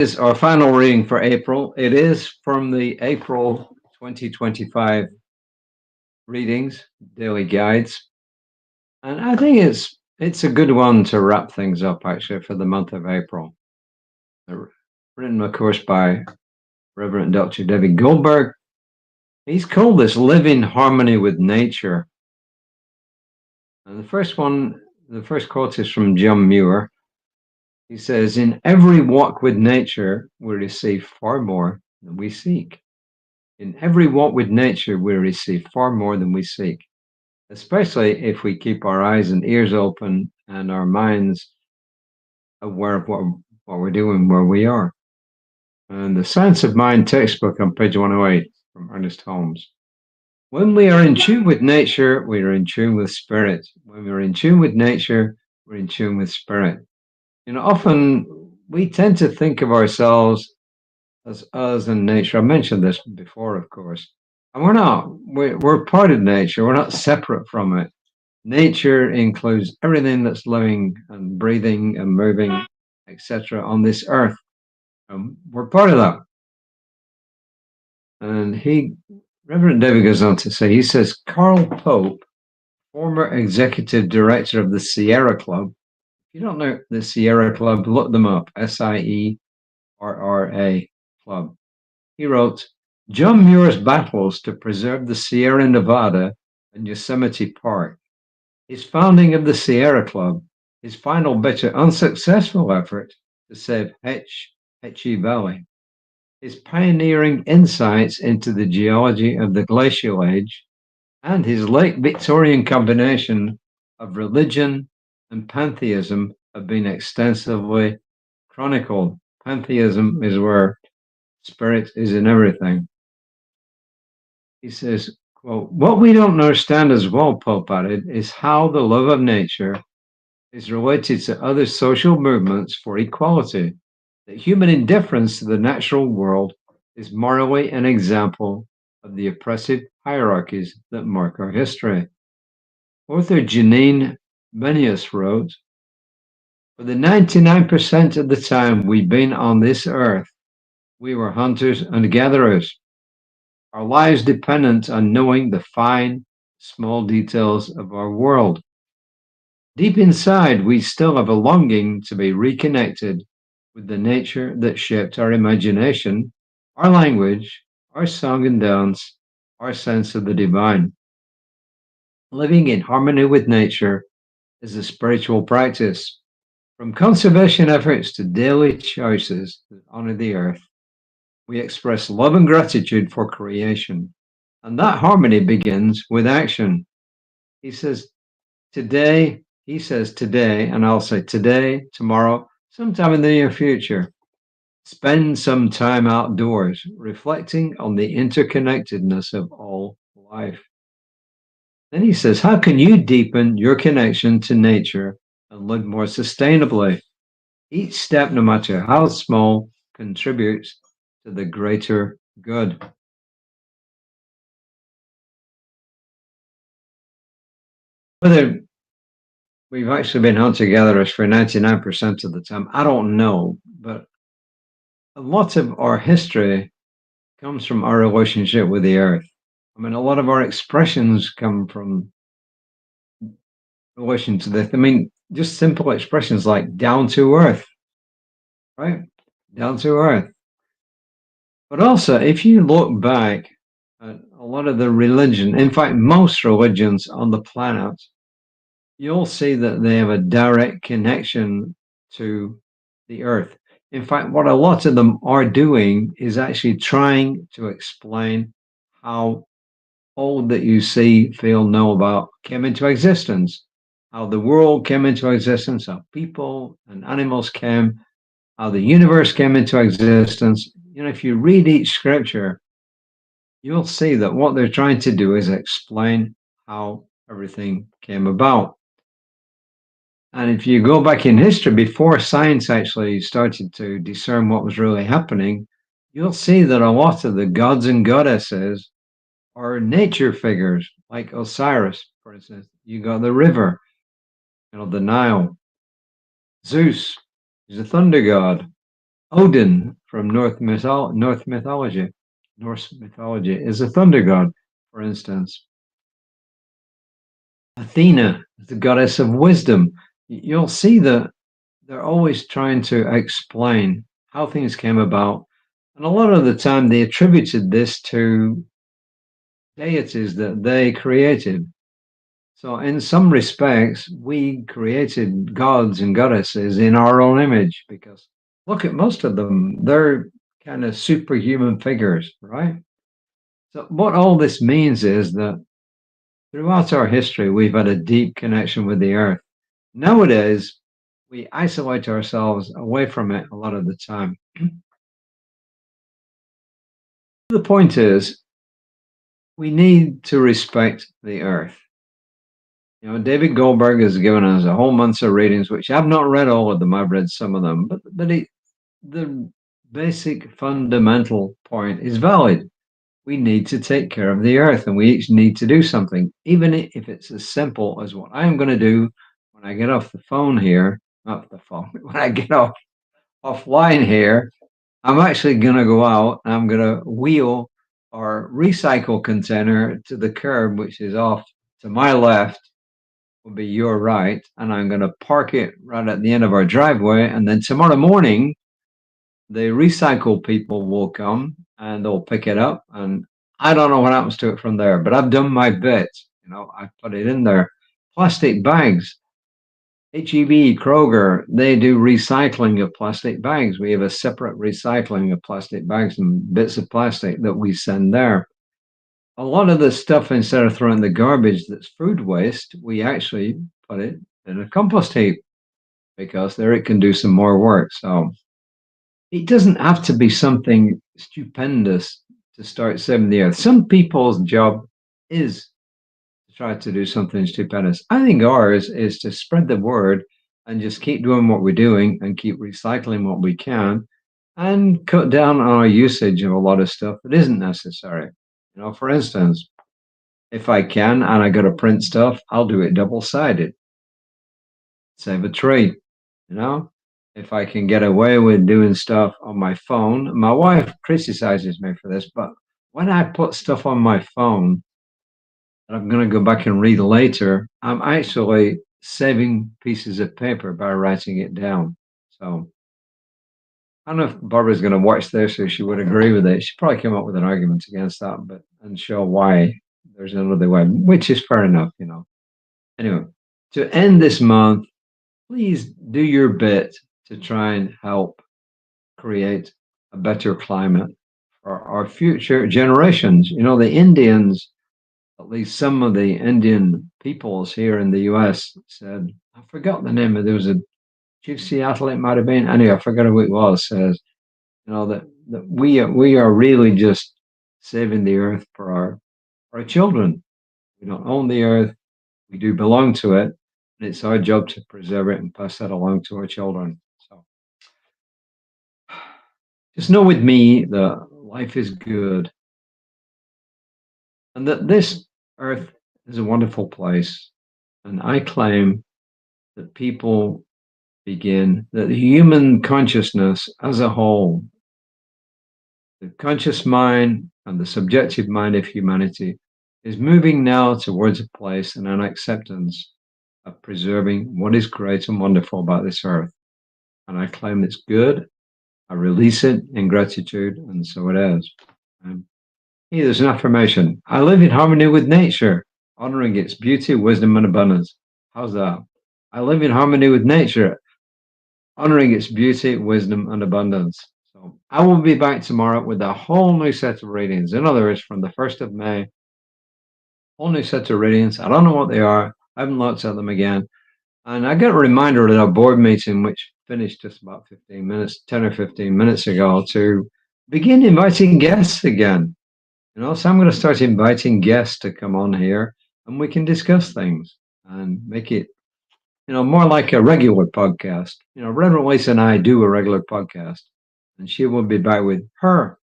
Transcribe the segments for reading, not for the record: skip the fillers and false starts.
Is our final reading for April. It is from the April 2025 readings, daily guides. And I think it's a good one to wrap things up actually for the month of April. Written, of course, by Reverend Dr. David Goldberg. He's called this Live in Harmony with Nature. And the first quote is from John Muir. He says, "In every walk with nature, we receive far more than we seek. In every walk with nature, we receive far more than we seek, especially if we keep our eyes and ears open and our minds aware of what we're doing where we are." And the Science of Mind textbook on page 108 from Ernest Holmes. When we are in tune with nature, we are in tune with spirit. When we're in tune with nature, we're in tune with spirit. Often we tend to think of ourselves as us and nature. I mentioned this before, of course. And we're not. We're part of nature. We're not separate from it. Nature includes everything that's living and breathing and moving, etc., on this earth. We're part of that. And Reverend David goes on to say, he says, Carl Pope, former executive director of the Sierra Club. If you don't know the Sierra Club, look them up. SIERRA Club. He wrote, John Muir's battles to preserve the Sierra Nevada and Yosemite Park, his founding of the Sierra Club, his final bitter unsuccessful effort to save Hetchy Valley, his pioneering insights into the geology of the glacial age, and his late Victorian combination of religion and pantheism have been extensively chronicled. Pantheism is where spirit is in everything. He says, quote, what we don't understand as well, Pope added, is how the love of nature is related to other social movements for equality, that human indifference to the natural world is morally an example of the oppressive hierarchies that mark our history. Author Janine Benius wrote, for the 99% of the time we've been on this earth, we were hunters and gatherers. Our lives dependent on knowing the fine, small details of our world. Deep inside, we still have a longing to be reconnected with the nature that shaped our imagination, our language, our song and dance, our sense of the divine. Living in harmony with nature is a spiritual practice. From conservation efforts to daily choices that honor the earth, we express love and gratitude for creation. And that harmony begins with action. He says today, and I'll say today, tomorrow, sometime in the near future, spend some time outdoors, reflecting on the interconnectedness of all life. Then he says, how can you deepen your connection to nature and live more sustainably? Each step, no matter how small, contributes to the greater good. Whether we've actually been hunter-gatherers for 99% of the time, I don't know, but a lot of our history comes from our relationship with the earth. I mean, a lot of our expressions come from relation to this. I mean, just simple expressions like down to earth, right? Down to earth. But also, if you look back at a lot of the religion, in fact, most religions on the planet, you'll see that they have a direct connection to the earth. In fact, what a lot of them are doing is actually trying to explain how all that you see, feel, know about came into existence, how the world came into existence, how people and animals came, how the universe came into existence. If you read each scripture, you'll see that what they're trying to do is explain how everything came about. And if you go back in history, before science actually started to discern what was really happening, you'll see that a lot of the gods and goddesses are nature figures, like Osiris, for instance. You got the river, the Nile. Zeus is a thunder god. Odin from Norse mythology is a thunder god, for instance. Athena, the goddess of wisdom. You'll see that they're always trying to explain how things came about. And a lot of the time they attributed this to deities that they created. So, in some respects, we created gods and goddesses in our own image because look at most of them, they're kind of superhuman figures, right? So, what all this means is that throughout our history, we've had a deep connection with the earth. Nowadays, we isolate ourselves away from it a lot of the time. The point is, we need to respect the earth. You know, David Goldberg has given us a whole month of readings, which I've not read all of them. I've read some of them, but the basic fundamental point is valid. We need to take care of the earth, and we each need to do something, even if it's as simple as what I'm going to do when I get off the phone here. Not the phone. When I get offline here, I'm actually going to go out and I'm going to wheel our recycle container to the curb, which is off to my left will be your right, and I'm going to park it right at the end of our driveway. And then tomorrow morning, the recycle people will come and they'll pick it up. And I don't know what happens to it from there, but I've done my bit. You know, I put it in there. Plastic bags. HEB, Kroger, they do recycling of plastic bags. We have a separate recycling of plastic bags and bits of plastic that we send there. A lot of the stuff, instead of throwing the garbage that's food waste, we actually put it in a compost heap because there it can do some more work. So it doesn't have to be something stupendous to start saving the earth. Some people's job is to try to do something stupendous. I think ours is to spread the word and just keep doing what we're doing and keep recycling what we can and cut down on our usage of a lot of stuff that isn't necessary. You know, for instance, if I can and I got to print stuff, I'll do it double-sided. Save a tree, you know? If I can get away with doing stuff on my phone, my wife criticizes me for this, but when I put stuff on my phone that I'm going to go back and read later, I'm actually saving pieces of paper by writing it down. So I don't know if Barbara's going to watch this or she would agree with it. She probably came up with an argument against that, but and show why there's another way, which is fair enough, you know. Anyway, to end this month, please do your bit to try and help create a better climate for our future generations. You know, the Indians, at least some of the Indian peoples here in the US said, I forgot the name of there was a Chief Seattle, it might have been. Anyway, I forgot who it was, says, you know, that we are really just saving the earth for our children. We don't own the earth. We do belong to it. And it's our job to preserve it and pass that along to our children. So just know with me that life is good and that this earth is a wonderful place. And I claim that people begin, that the human consciousness as a whole, the conscious mind and the subjective mind of humanity, is moving now towards a place and an acceptance of preserving what is great and wonderful about this earth. And I claim it's good. I release it in gratitude, and so it is. Here, there's an affirmation. I live in harmony with nature, honoring its beauty, wisdom, and abundance. How's that? I live in harmony with nature, honoring its beauty, wisdom, and abundance. So I will be back tomorrow with a whole new set of readings. In other words, from the 1st of May, whole new set of readings. I don't know what they are. I haven't looked at them again. And I got a reminder at our board meeting, which finished just about 15 minutes, 10 or 15 minutes ago, to begin inviting guests again. You know, so I'm going to start inviting guests to come on here and we can discuss things and make it, you know, more like a regular podcast. You know, Reverend Lisa and I do a regular podcast, and she will be back with her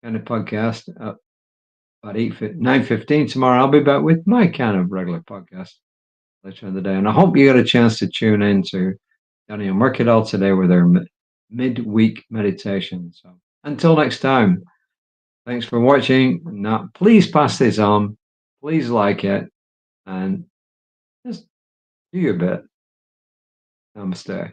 kind of podcast at about 9:15 tomorrow. I'll be back with my kind of regular podcast later in the day. And I hope you got a chance to tune in to Danny and Mercadal today with their midweek meditation. So until next time, thanks for watching. Now, please pass this on. Please like it and just do your bit. Namaste.